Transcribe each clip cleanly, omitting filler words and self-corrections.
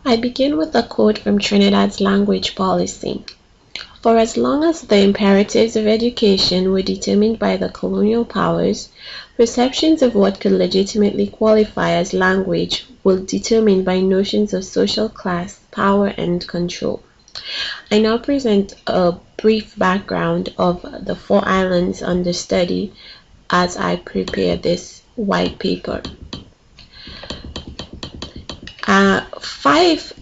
I begin with a quote from Trinidad's language policy. For as long as the imperatives of education were determined by the colonial powers, perceptions of what could legitimately qualify as language were determined by notions of social class, power, and control. I now present a brief background of the 4 islands under study as I prepare this white paper. 5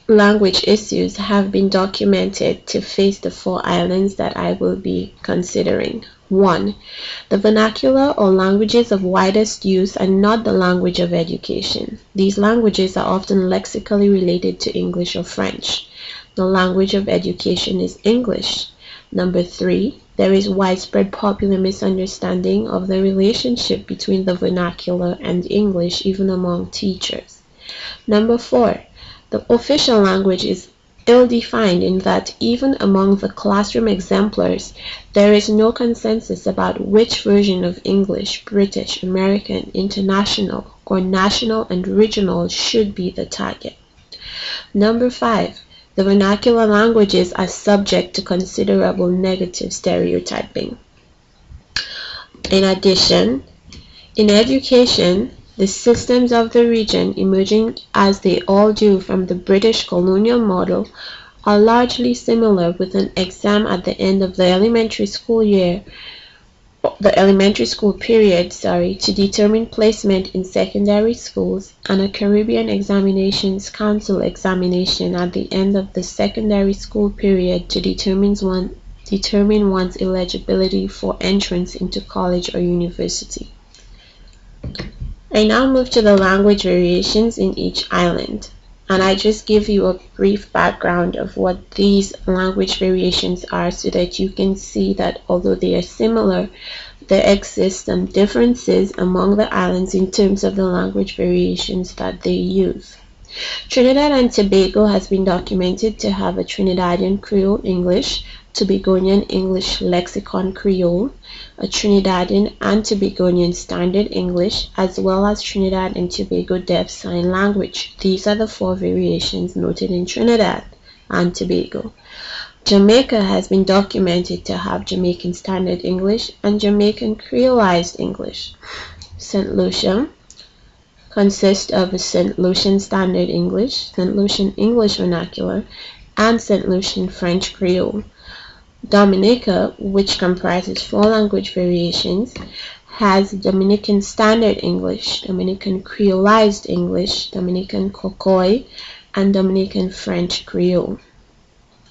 language issues have been documented to face the 4 islands that I will be considering. 1. The vernacular or languages of widest use are not the language of education. These languages are often lexically related to English or French. The language of education is English. Number 3. There is widespread popular misunderstanding of the relationship between the vernacular and English even among teachers. Number 4. The official language is ill-defined in that even among the classroom exemplars, there is no consensus about which version of English, British, American, International, or National and Regional should be the target. Number 5. The vernacular languages are subject to considerable negative stereotyping. In addition, in education, the systems of the region, emerging as they all do from the British colonial model, are largely similar, with an exam at the end of the elementary school period, to determine placement in secondary schools, and a Caribbean Examinations Council examination at the end of the secondary school period to determine one's eligibility for entrance into college or university. I now move to the language variations in each island, and I just give you a brief background of what these language variations are so that you can see that although they are similar, there exist some differences among the islands in terms of the language variations that they use. Trinidad and Tobago has been documented to have a Trinidadian Creole English, Tobagonian English Lexicon Creole, a Trinidadian and Tobagonian Standard English, as well as Trinidad and Tobago Deaf Sign Language. These are the 4 variations noted in Trinidad and Tobago. Jamaica has been documented to have Jamaican Standard English and Jamaican Creolized English. St. Lucia consists of a St. Lucian Standard English, St. Lucian English Vernacular, and St. Lucian French Creole. Dominica, which comprises 4 language variations, has Dominican Standard English, Dominican Creolized English, Dominican Cocoy, and Dominican French Creole.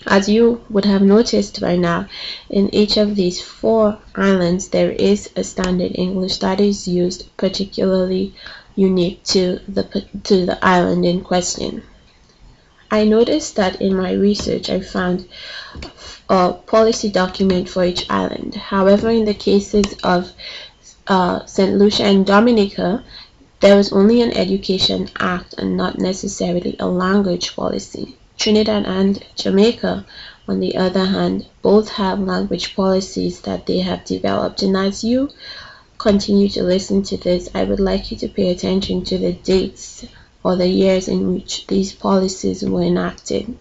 As you would have noticed by now, in each of these 4 islands there is a standard English that is used, particularly unique to the island in question. I noticed that in my research I found a policy document for each island. However, in the cases of St. Lucia and Dominica, there was only an education act and not necessarily a language policy. Trinidad and Jamaica, on the other hand, both have language policies that they have developed, and as you continue to listen to this, I would like you to pay attention to the dates or the years in which these policies were enacted.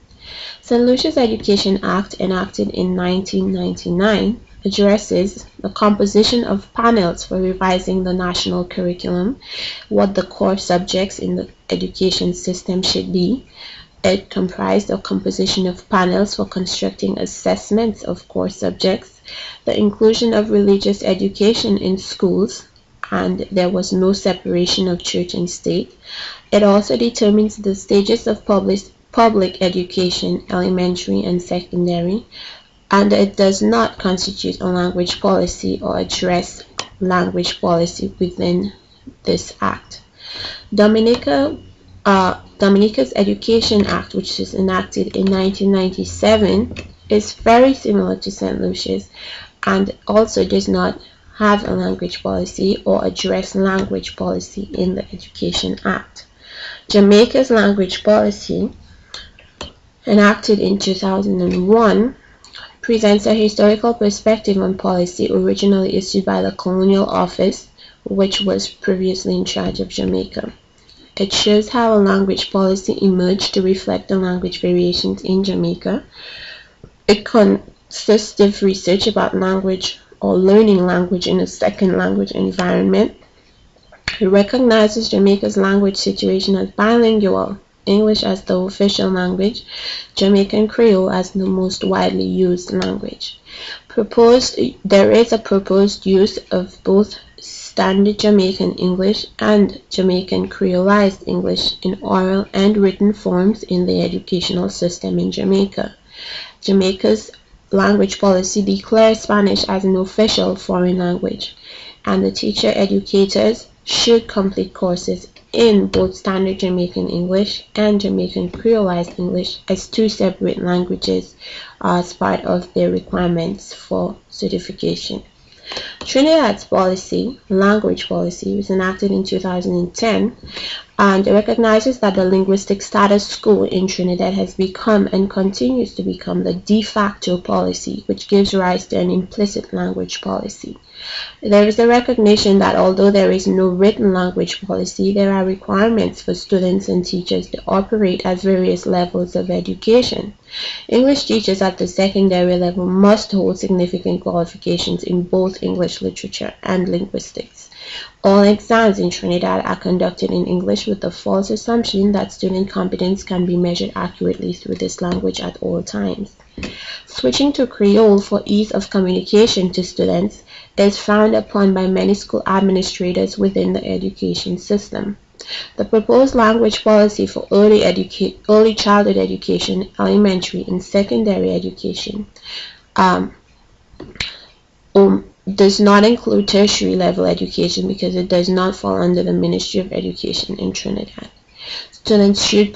St. Lucia's Education Act, enacted in 1999, addresses the composition of panels for revising the national curriculum, what the core subjects in the education system should be. It comprised a composition of panels for constructing assessments of core subjects, the inclusion of religious education in schools, and there was no separation of church and state. It also determines the stages of public education, elementary and secondary, and it does not constitute a language policy or address language policy within this act. Dominica's Education Act, which was enacted in 1997, is very similar to St. Lucia's and also does not have a language policy or address language policy in the Education Act. Jamaica's language policy, enacted in 2001, presents a historical perspective on policy originally issued by the Colonial Office, which was previously in charge of Jamaica. It shows how a language policy emerged to reflect the language variations in Jamaica. It consists of research about language or learning language in a second language environment. It recognizes Jamaica's language situation as bilingual, English as the official language, Jamaican Creole as the most widely used language. There is a proposed use of both Standard Jamaican English and Jamaican Creolized English in oral and written forms in the educational system in Jamaica. Jamaica's language policy declares Spanish as an official foreign language, and the teacher-educators should complete courses in both Standard Jamaican English and Jamaican Creolized English as two separate languages as part of their requirements for certification. Trinidad's language policy, was enacted in 2010 and recognizes that the linguistic status quo in Trinidad has become and continues to become the de facto policy, which gives rise to an implicit language policy. There is a recognition that although there is no written language policy, there are requirements for students and teachers to operate at various levels of education. English teachers at the secondary level must hold significant qualifications in both English literature and linguistics. All exams in Trinidad are conducted in English with the false assumption that student competence can be measured accurately through this language at all times. Switching to Creole for ease of communication to students is frowned upon by many school administrators within the education system. The proposed language policy for early childhood education, elementary and secondary education does not include tertiary level education because it does not fall under the Ministry of Education in Trinidad. Students should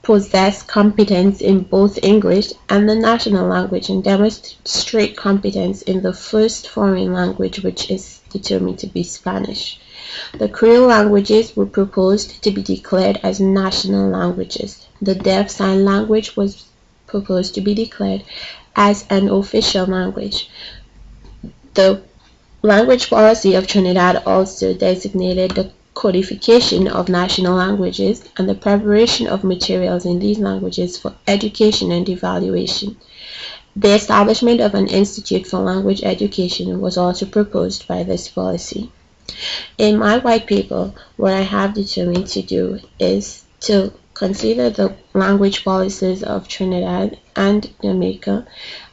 possess competence in both English and the national language and demonstrate competence in the first foreign language, which is determined to be Spanish. The Creole languages were proposed to be declared as national languages. The Deaf Sign Language was proposed to be declared as an official language. The language policy of Trinidad also designated the codification of national languages and the preparation of materials in these languages for education and evaluation. The establishment of an institute for language education was also proposed by this policy. In my white paper, what I have determined to do is to consider the language policies of Trinidad and Jamaica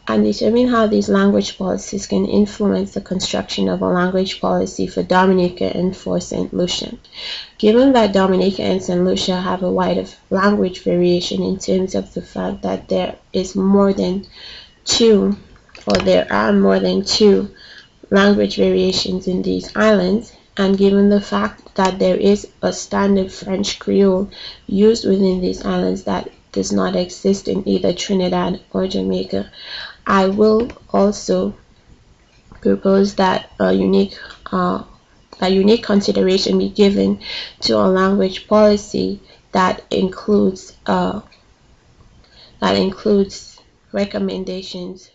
and determine how these language policies can influence the construction of a language policy for Dominica and for St. Lucia. Given that Dominica and St. Lucia have a wide language variation in terms of the fact that there are more than two language variations in these islands, and given the fact that there is a standard French Creole used within these islands that does not exist in either Trinidad or Jamaica, I will also propose that a unique consideration be given to a language policy that includes recommendations